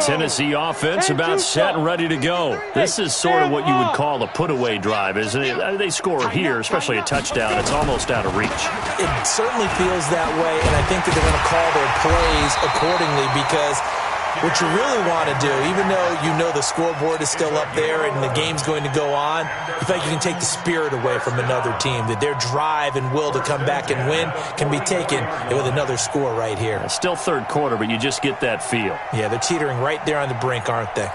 Tennessee offense about set and ready to go. This is sort of what you would call a put-away drive, isn't it? They score here, especially a touchdown. It's almost out of reach. It certainly feels that way, and I think that they're going to call their plays accordingly because what you really want to do, even though you know the scoreboard is still up there and the game's going to go on, you feel like you can take the spirit away from another team, that their drive and will to come back and win can be taken with another score right here. It's still 3rd quarter, but you just get that feel. Yeah, they're teetering right there on the brink, aren't they?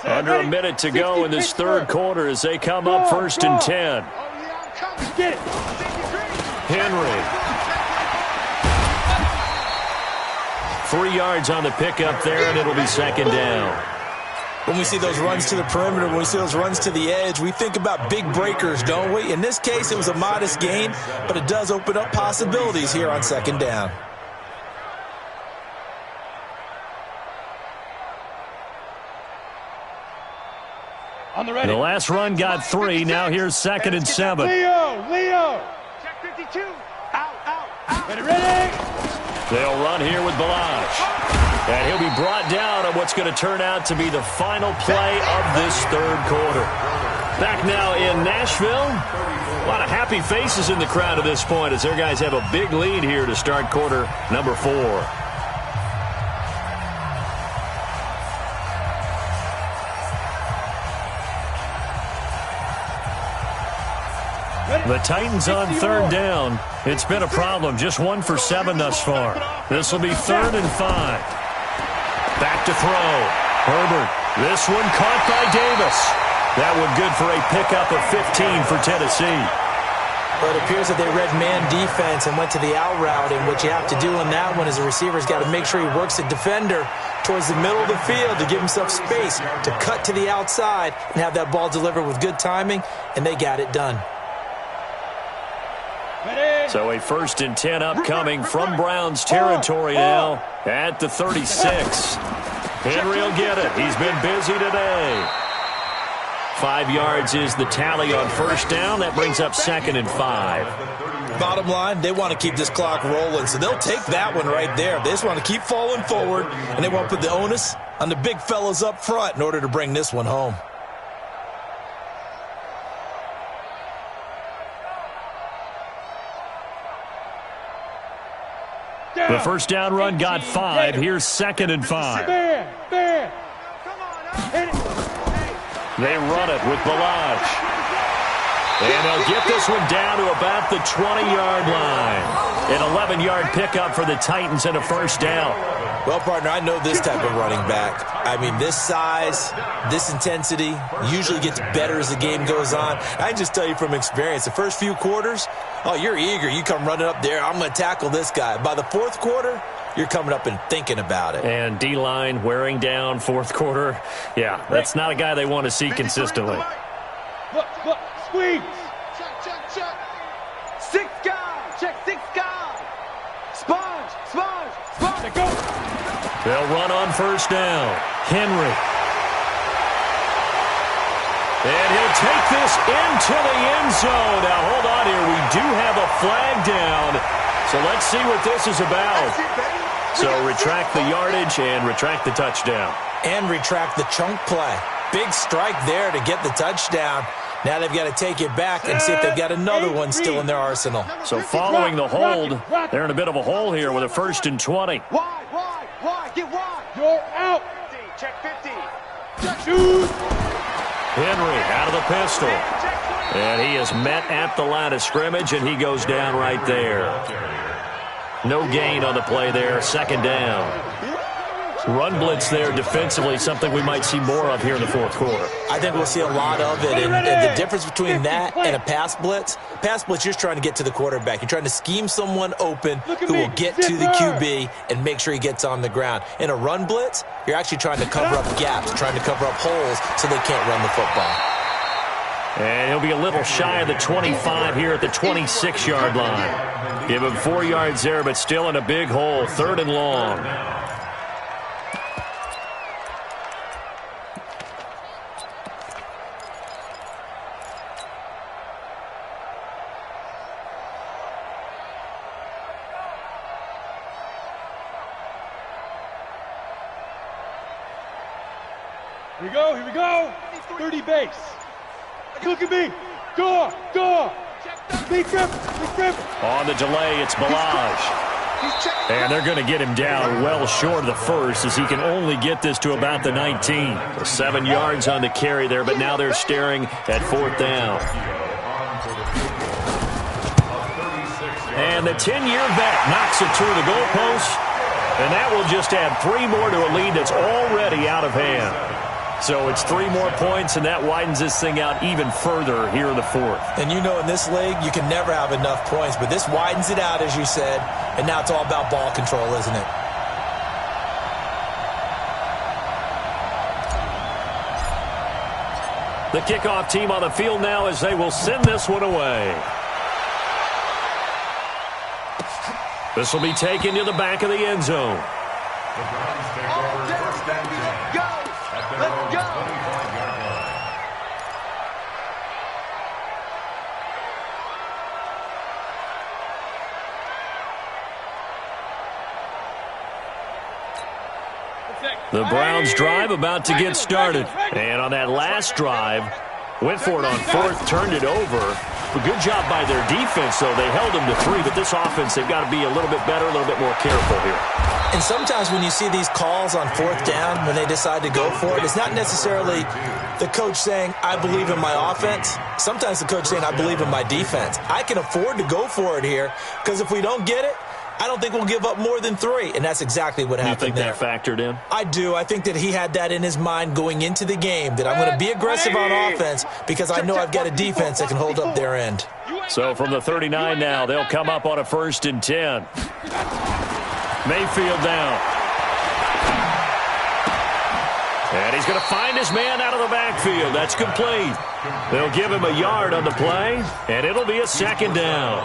Under a minute to go in this 3rd quarter as they come up 1st and 10. Get it. Henry. 3 yards on the pickup there, and it'll be 2nd down. When we see those runs to the perimeter, when we see those runs to the edge, we think about big breakers, don't we? In this case, it was a modest gain, but it does open up possibilities here on 2nd down. On the ready. The last run got 3. Now here's 2nd and 7. Leo. Check 52. Out. Ready. They'll run here with Balazs. And he'll be brought down on what's going to turn out to be the final play of this 3rd quarter. Back now in Nashville. A lot of happy faces in the crowd at this point as their guys have a big lead here to start quarter number 4. The Titans on third down. It's been a problem. Just 1 for 7 thus far. This will be 3rd and 5. Back to throw. Herbert. This one caught by Davis. That one good for a pickup of 15 for Tennessee. Well, it appears that they read man defense and went to the out route, and what you have to do on that one is the receiver's got to make sure he works the defender towards the middle of the field to give himself space to cut to the outside and have that ball delivered with good timing, and they got it done. So a 1st and 10 upcoming from Browns territory now at the 36. Henry will get it. He's been busy today. 5 yards is the tally on 1st down. That brings up 2nd and 5. Bottom line, they want to keep this clock rolling, so they'll take that one right there. They just want to keep falling forward, and they want to put the onus on the big fellas up front in order to bring this one home. The 1st down run got 5. Here's 2nd and 5. They run it with Balaj. And they'll get this one down to about the 20-yard line. An 11-yard pickup for the Titans and a 1st down. Well, partner, I know this type of running back. I mean, this size, this intensity usually gets better as the game goes on. I can just tell you from experience, the first few quarters, oh, you're eager. You come running up there, I'm going to tackle this guy. By the 4th quarter, you're coming up and thinking about it. And D-line wearing down 4th quarter. Yeah, that's not a guy they want to see consistently. Look, squeeze. Check. 6 guys. Check 6 guys. Sponge. Go. They'll run on 1st down. Henry. And he'll take this into the end zone. Now, hold on here. We do have a flag down. So let's see what this is about. So retract the yardage and retract the touchdown. And retract the chunk play. Big strike there to get the touchdown. Now they've got to take it back and see if they've got another one still in their arsenal. So following the hold, they're in a bit of a hole here with a 1st and 20. Wide. Get wide. You're out. Check 50. Check 2. Henry out of the pistol. And he is met at the line of scrimmage, and he goes down right there. No gain on the play there. 2nd down. Run blitz there defensively, something we might see more of here in the 4th quarter. I think we'll see a lot of it. And the difference between that and a pass blitz, you're just trying to get to the quarterback. You're trying to scheme someone open who will get to the QB and make sure he gets on the ground. In a run blitz, you're actually trying to cover up gaps, trying to cover up holes so they can't run the football. And he'll be a little shy of the 25 here at the 26-yard line. Give him 4 yards there, but still in a big hole. 3rd and long. Here we go. 30 base. Look at me. Go. Big grip. On the delay, it's Balaj. And they're going to get him down well short of the 1st as he can only get this to about the 19. 7 yards on the carry there, but now they're staring at 4th down. And the 10-year vet knocks it through the goalpost. And that will just add 3 more to a lead that's already out of hand. So it's 3 more points, and that widens this thing out even further here in the 4th. And you know in this league, you can never have enough points, but this widens it out, as you said, and now it's all about ball control, isn't it? The kickoff team on the field now as they will send this one away. This will be taken to the back of the end zone. The Browns take over 1st and 10 at their own 25-yard line. The Browns drive about to get started. And on that last drive, went for it on 4th, turned it over. Good job by their defense, though. They held them to 3, but this offense, they've got to be a little bit better, a little bit more careful here. And sometimes when you see these calls on 4th down, when they decide to go for it, it's not necessarily the coach saying, I believe in my offense. Sometimes the coach saying, I believe in my defense. I can afford to go for it here, because if we don't get it, I don't think we'll give up more than 3, and that's exactly what happened there. You think that factored in? I do. I think that he had that in his mind going into the game, that I'm going to be aggressive on offense because I know I've got a defense that can hold up their end. So from the 39 now, they'll come up on a 1st and 10. Mayfield down. And he's going to find his man out of the backfield. That's complete. They'll give him a yard on the play, and it'll be a 2nd down.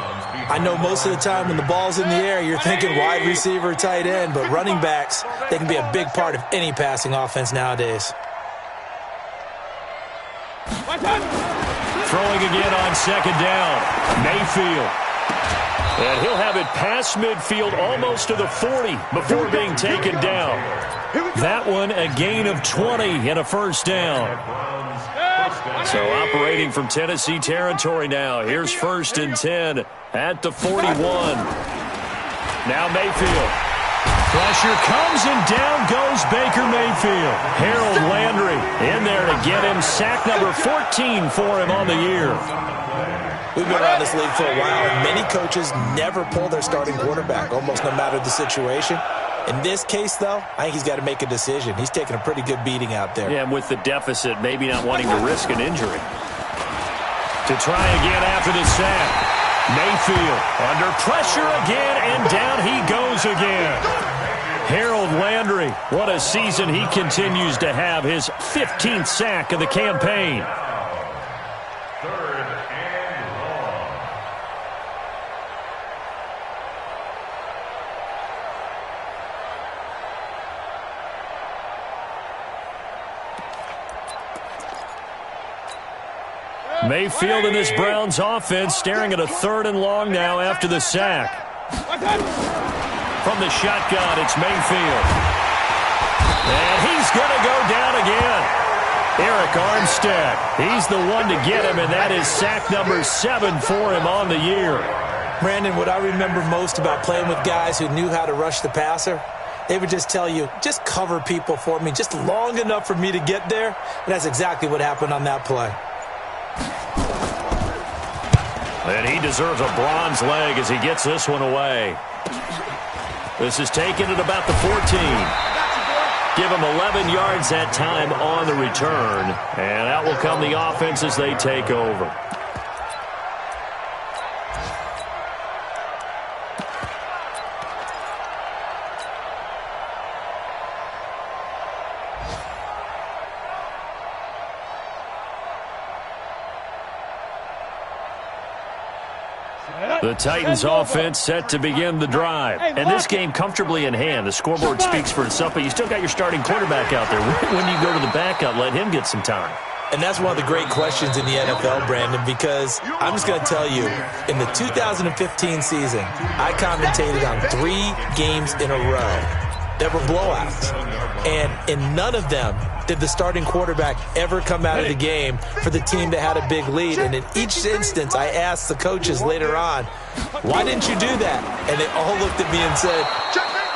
I know most of the time when the ball's in the air, you're thinking wide receiver, tight end, but running backs, they can be a big part of any passing offense nowadays. Throwing again on 2nd down. Mayfield. And he'll have it past midfield almost to the 40 before being taken down. That one a gain of 20 and a 1st down. So operating from Tennessee territory now. Here's 1st and 10 at the 41. Now Mayfield. Pressure comes and down goes Baker Mayfield. Harold Landry in there to get him. Sack number 14 for him on the year. We've been around this league for a while, and many coaches never pull their starting quarterback, almost no matter the situation. In this case, though, I think he's got to make a decision. He's taking a pretty good beating out there. Yeah, and with the deficit, maybe not wanting to risk an injury. To try again after the sack. Mayfield under pressure again, and down he goes again. Harold Landry, what a season he continues to have. His 15th sack of the campaign. Mayfield in this Browns offense staring at a 3rd and long now after the sack. From the shotgun, it's Mayfield. And he's going to go down again. Eric Armstead, he's the one to get him, and that is sack number 7 for him on the year. Brandon, what I remember most about playing with guys who knew how to rush the passer, they would just tell you, just cover people for me, just long enough for me to get there. And that's exactly what happened on that play. And he deserves a bronze leg as he gets this one away. This is taken at about the 14. Give him 11 yards that time on the return. And out will come the offense as they take over. The Titans offense set to begin the drive. And this game comfortably in hand. The scoreboard speaks for itself, but you still got your starting quarterback out there. When you go to the backup, let him get some time. And that's one of the great questions in the NFL, Brandon, because I'm just going to tell you, in the 2015 season, I commentated on 3 games in a row that were blowouts. And in none of them did the starting quarterback ever come out of the game for the team that had a big lead. And in each instance, I asked the coaches later on, why didn't you do that? And they all looked at me and said,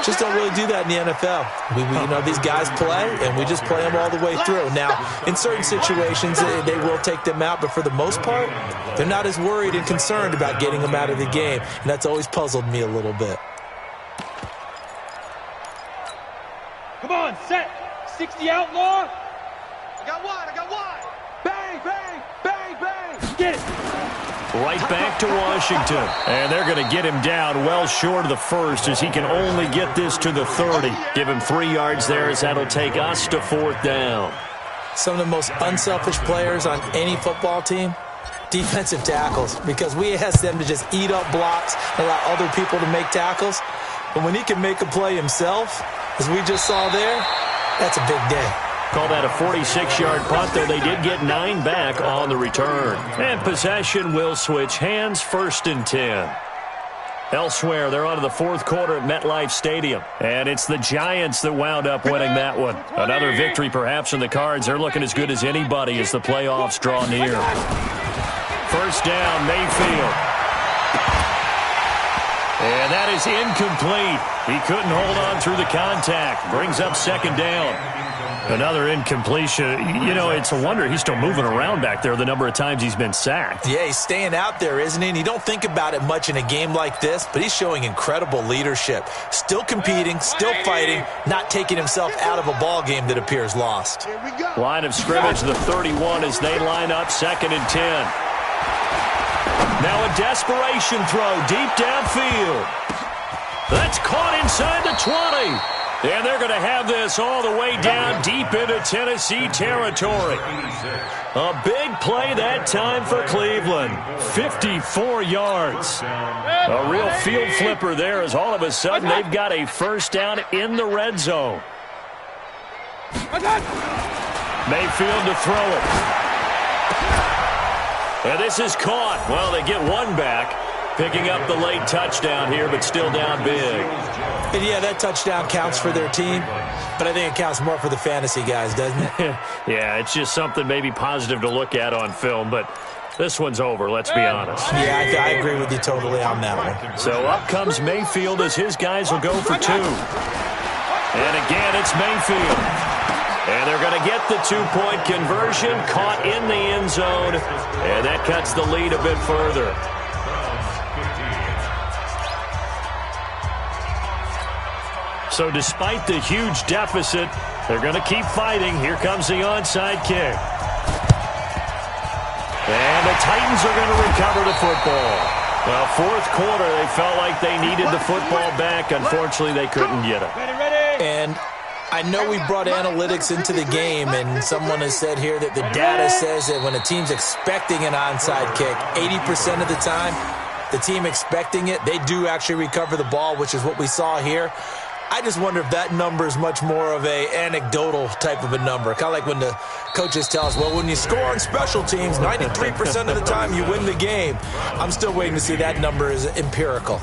just don't really do that in the NFL. You know, these guys play, and we just play them all the way through. Now, in certain situations, they will take them out, but for the most part, they're not as worried and concerned about getting them out of the game. And that's always puzzled me a little bit. Come on, set. 60 outlaw. I got wide. Bang, bang, bang, bang. Get it. Right back to Washington. And they're going to get him down well short of the first as he can only get this to the 30. Give him 3 yards there as that'll take us to 4th down. Some of the most unselfish players on any football team, defensive tackles, because we ask them to just eat up blocks and allow other people to make tackles. But when he can make a play himself, as we just saw there, that's a big day. Call that a 46-yard punt, though they did get 9 back on the return. And possession will switch hands, 1st and 10. Elsewhere, they're on to the 4th quarter at MetLife Stadium. And it's the Giants that wound up winning that one. Another victory perhaps in the cards. They're looking as good as anybody as the playoffs draw near. First down, Mayfield. And that is incomplete. He couldn't hold on through the contact. Brings up second down. Another incompletion. You know, it's a wonder he's still moving around back there the number of times he's been sacked. Yeah, he's staying out there, isn't he? And you don't think about it much in a game like this, but he's showing incredible leadership. Still competing, still fighting, not taking himself out of a ball game that appears lost. Line of scrimmage, the 31 as they line up, 2nd and 10. Now a desperation throw deep downfield. That's caught inside the 20. And they're going to have this all the way down deep into Tennessee territory. A big play that time for Cleveland. 54 yards. A real field flipper there as all of a sudden they've got a first down in the red zone. Mayfield to throw it. And this is caught. Well, they get one back. Picking up the late touchdown here, but still down big. And yeah, that touchdown counts for their team, but I think it counts more for the fantasy guys, doesn't it? Yeah, it's just something maybe positive to look at on film, but this one's over, let's be honest. Yeah, I agree with you totally on that one. So up comes Mayfield as his guys will go for 2. And again, it's Mayfield. And they're going to get the 2-point conversion, caught in the end zone, and that cuts the lead a bit further. So despite the huge deficit, they're going to keep fighting. Here comes the onside kick. And the Titans are going to recover the football. Well, 4th quarter, they felt like they needed the football back. Unfortunately, they couldn't get it. And I know we brought analytics into the game, and someone has said here that the data says that when a team's expecting an onside kick, 80% of the time, the team expecting it, they do actually recover the ball, which is what we saw here. I just wonder if that number is much more of a anecdotal type of a number. Kind of like when the coaches tell us, well, when you score on special teams, 93% of the time you win the game. I'm still waiting to see that number is empirical.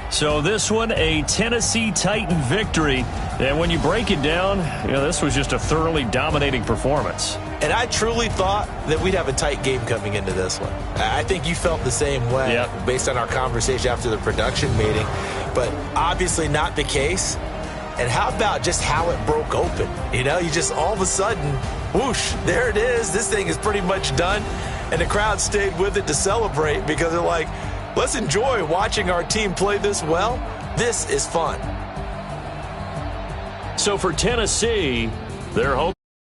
So this one, a Tennessee Titan victory. And when you break it down, you know, this was just a thoroughly dominating performance. And I truly thought that we'd have a tight game coming into this one. I think you felt the same way based on our conversation after the production meeting. But obviously not the case. And how about just how it broke open? You know, you just all of a sudden, whoosh, there it is. This thing is pretty much done. And the crowd stayed with it to celebrate because they're like, let's enjoy watching our team play this well. This is fun. So for Tennessee, they're hoping